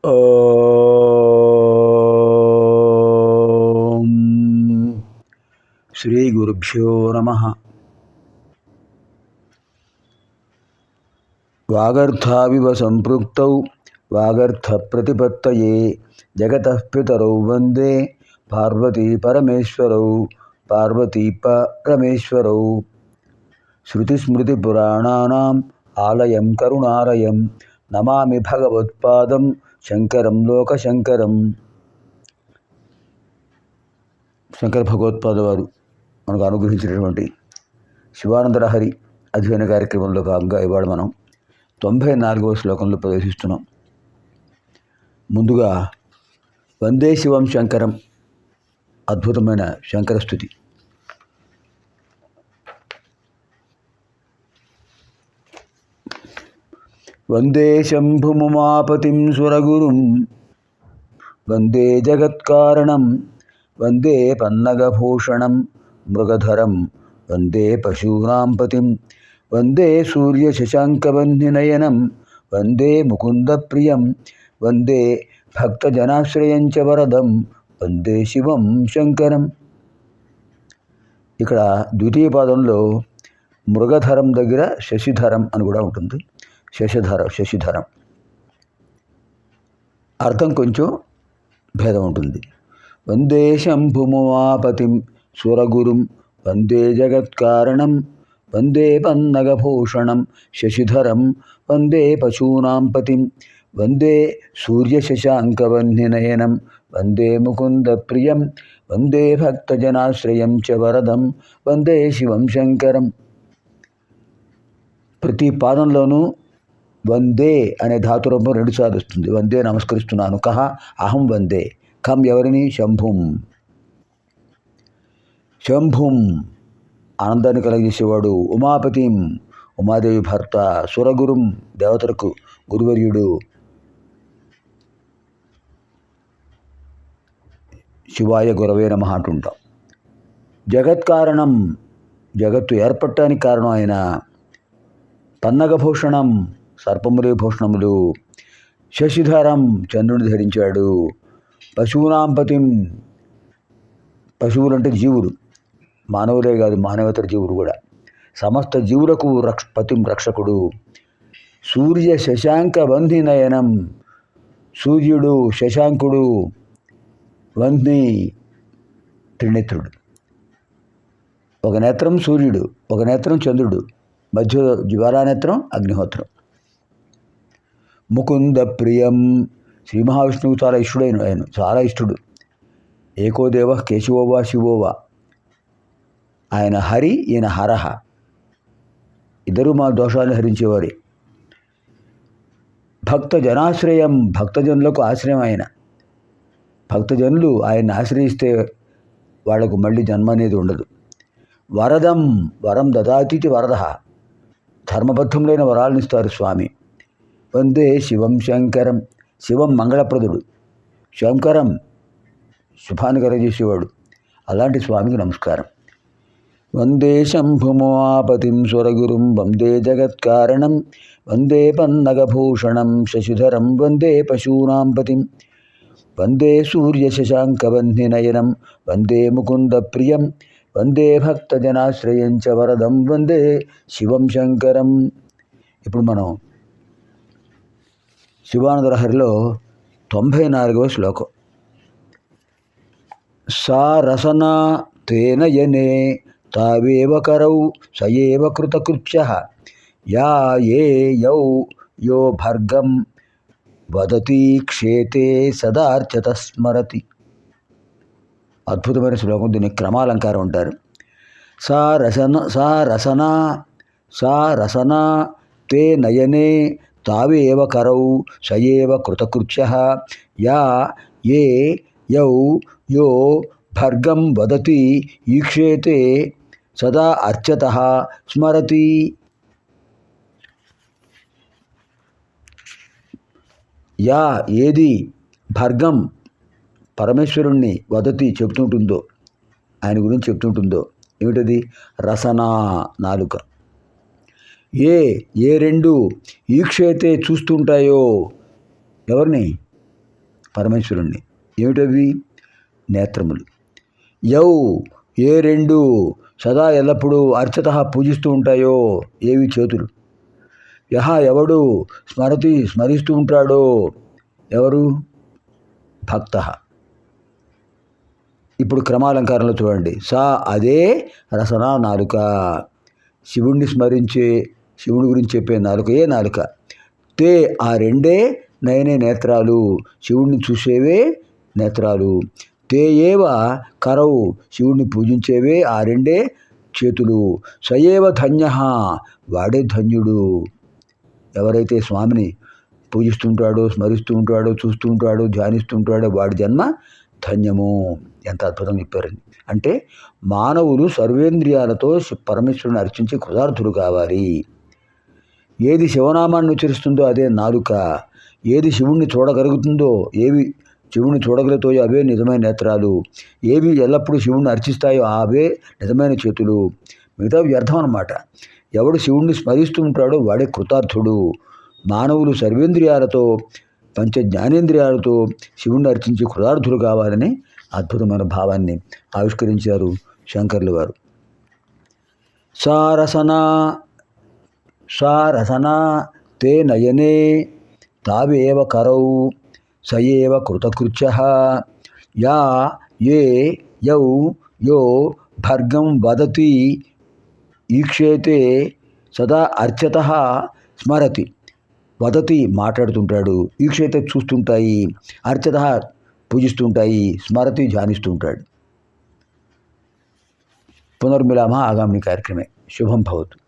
ఓం శ్రీ గురుభ్యో నమః. వాగర్థావివ సంపృక్తౌ వాగర్థ ప్రతిపత్తయే జగతః పితరౌ వందే పార్వతీ పరమేశ్వరౌ పార్వతీ పరమేశ్వరౌ. శృతిస్మృతిపురాణానాం ఆలయం కరుణాలయం నమామి భగవత్పాదం శంకరం లోకశంకరం. శంకర భగవత్పాద వారు మనకు అనుగ్రహించినటువంటి శివానందలహరి అధ్యయన కార్యక్రమంలో భాగంగా ఇవాళ మనం 94వ శ్లోకంలో ప్రవేశిస్తున్నాం. ముందుగా వందే శివం శంకరం, అద్భుతమైన శంకర స్తుతి. వందే శంభుముమాపతిం సురగురుం వందే జగత్కారణం వందే పన్నగభూషణం మృగధరం వందే పశూనాం పతిం వందే సూర్యశశాంకవహ్నినయనం వందే ముకుందప్రియం వందే భక్తజనాశ్రయం చ వరదం వందే శివం శంకరం. ఇక్కడ ద్వితీయ పాదంలో మృగధరం దగ్గర శశిధరం అని కూడా ఉంటుంది. శశిధరం అర్థం కొంచెం భేదం ఉంటుంది. వందే శంభుముమాపతిం సురగురుం వందే జగత్కారణం వందే పన్నగభూషణం శశిధరం వందే పశూనాం పతిం వందే సూర్యశశాంకవహ్నినయనం వందే ముకుందప్రియం వందే భక్తజనాశ్రయం చ వరదం వందే శివం శంకరం. ప్రతి పాదంలోనూ వందే అనే ధాతురూపం 2 సార్లు వస్తుంది. వందే నమస్కరిస్తున్నాను. కహ అహం వందే. కం ఎవరిని? శంభుం. శంభుం ఆనందాన్ని కలిగజేసేవాడు. ఉమాపతిం ఉమాదేవి భర్త. సురగురుం దేవతలకు గురువర్యుడు. శివాయ గురవే నమః అంటుంటాం. జగత్కారణం జగత్తు ఏర్పడటానికి కారణం ఆయన. పన్నగభూషణం సర్పములే భూషణములు. శశిధరం చంద్రుని ధరించాడు. పశూనాం పతిం పశువులంటే జీవులు, మానవులే కాదు మానవేతర జీవులు కూడా. సమస్త జీవులకు పతిం రక్షకుడు. సూర్య శశాంక వహ్నినయనం సూర్యుడు శశాంకుడు వహ్ని త్రినేత్రుడు. ఒక నేత్రం సూర్యుడు, ఒక నేత్రం చంద్రుడు, మధ్య జ్వాలానేత్రం అగ్నిహోత్రం. ముకుంద ప్రియం శ్రీ మహావిష్ణువు చాలా ఇష్టడైన ఆయన, చాలా ఇష్టడు. ఏకోదేవ కేశవోవా శివోవా. ఆయన హరి, ఈయన హరహ. ఇద్దరు మా దోషాలను హరించేవారే. భక్త జనాశ్రయం భక్తజనులకు ఆశ్రయం ఆయన. భక్తజనులు ఆయన్ని ఆశ్రయిస్తే వాళ్లకు మళ్ళీ జన్మ అనేది ఉండదు. వరదం వరం దదాతిథి వరద. ధర్మబద్ధములైన వరాలను ఇస్తారు స్వామి. వందే శివం శంకరం. శివం మంగళప్రదుడు, శంకరం శుభాన్ని కలగజేసేవాడు. అలాంటి స్వామికి నమస్కారం. వందే శంభుముమాపతిం సురగురుం వందే జగత్కారణం వందే పన్నగభూషణం శశిధరం వందే పశూనాం పతిం వందే సూర్యశశాంకవహ్నినయనం వందే ముకుందప్రియం వందే భక్తజనాశ్రయం చ వరదం వందే శివం శంకరం. ఇప్పుడు మనం శివానందలహరిలో 94వ శ్లోకం. సా రసనా తేన యనే తావేవ కరౌ సయేవ కృతకృత్యః యా ఏ యౌ యో భర్గం వదతి క్షేతే సదార్చత స్మరతి. అద్భుతమైన శ్లోకం. దీన్ని క్రమాలంకారం అంటారు. సా రసనా తే నయనే తావేవ కరౌ సయేవ కృతకృత్యః యా ఏ యౌ యో భర్గం వదతి ఈక్షేతే సదా అర్చతః స్మరతి. యా ఏది భర్గం పరమేశ్వరుణ్ణి వదతి చెప్తుంటుందో, ఆయన గురించి చెప్తుంటుందో. ఏమిటది? రసనా నాలుక. ఏ రెండు ఈక్షైతే చూస్తుంటాయో. ఎవరిని? పరమేశ్వరుణ్ణి. ఏమిటవి? నేత్రములు. యౌ ఏ రెండు సదా ఎల్లప్పుడూ అర్చత పూజిస్తూ ఉంటాయో, ఏవి? చేతులు. యహ ఎవడు స్మరిస్తూ ఉంటాడో, ఎవరు? భక్త. ఇప్పుడు క్రమాలంకారంలో చూడండి. సా అదే రసన నాలుక, శివుణ్ణి స్మరించే, శివుడి గురించి చెప్పే నాలుకయే నాలుక. తే ఆ రెండే నయనే నేత్రాలు, శివుణ్ణి చూసేవే నేత్రాలు. తే ఏవ కరవు శివుణ్ణి పూజించేవే ఆ రెండే చేతులు. సయేవ ధన్య వాడే ధన్యుడు. ఎవరైతే స్వామిని పూజిస్తుంటాడో, స్మరిస్తూ ఉంటాడో, చూస్తూ ఉంటాడో, ధ్యానిస్తూ ఉంటాడో వాడి జన్మ ధన్యము. ఎంత అద్భుతం చెప్పారండి. అంటే మానవులు సర్వేంద్రియాలతో పరమేశ్వరుని అర్చించి కృతార్థులు కావాలి. ఏది శివనామాన్ని ఉచ్చరిస్తుందో అదే నాలుక, ఏది శివుణ్ణి చూడగలుగుతుందో, ఏవి శివుణ్ణి చూడగలుగుతాయో అవే నిజమైన నేత్రాలు, ఏవి ఎల్లప్పుడూ శివుణ్ణి అర్చిస్తాయో అవే నిజమైన చేతులు. మిగతా వ్యర్థం అన్నమాట. ఎవడు శివుణ్ణి స్మరిస్తూ ఉంటాడో వాడే కృతార్థుడు. మానవులు సర్వేంద్రియాలతో, పంచ జ్ఞానేంద్రియాలతో శివుణ్ణి అర్చించి కృతార్థులు కావాలని అద్భుతమైన భావాన్ని ఆవిష్కరించారు శంకర్లు వారు. సారసన తే నయనే తావేవ కరౌ సయేవ కృతకృత్యః యా ఏ యౌ యో భర్గం వదతి ఈక్షేతే సదా అర్చతః స్మరతి. వదతి మాట్లాడుతుంటాడు, ఈక్షేతే చూస్తుంటాయి, అర్చతః పూజిస్తుంటాయి, స్మరతి ధ్యానిస్తుంటాడు. పునర్మిలామः ఆగామిని కార్యక్రమే. శుభం భవతు.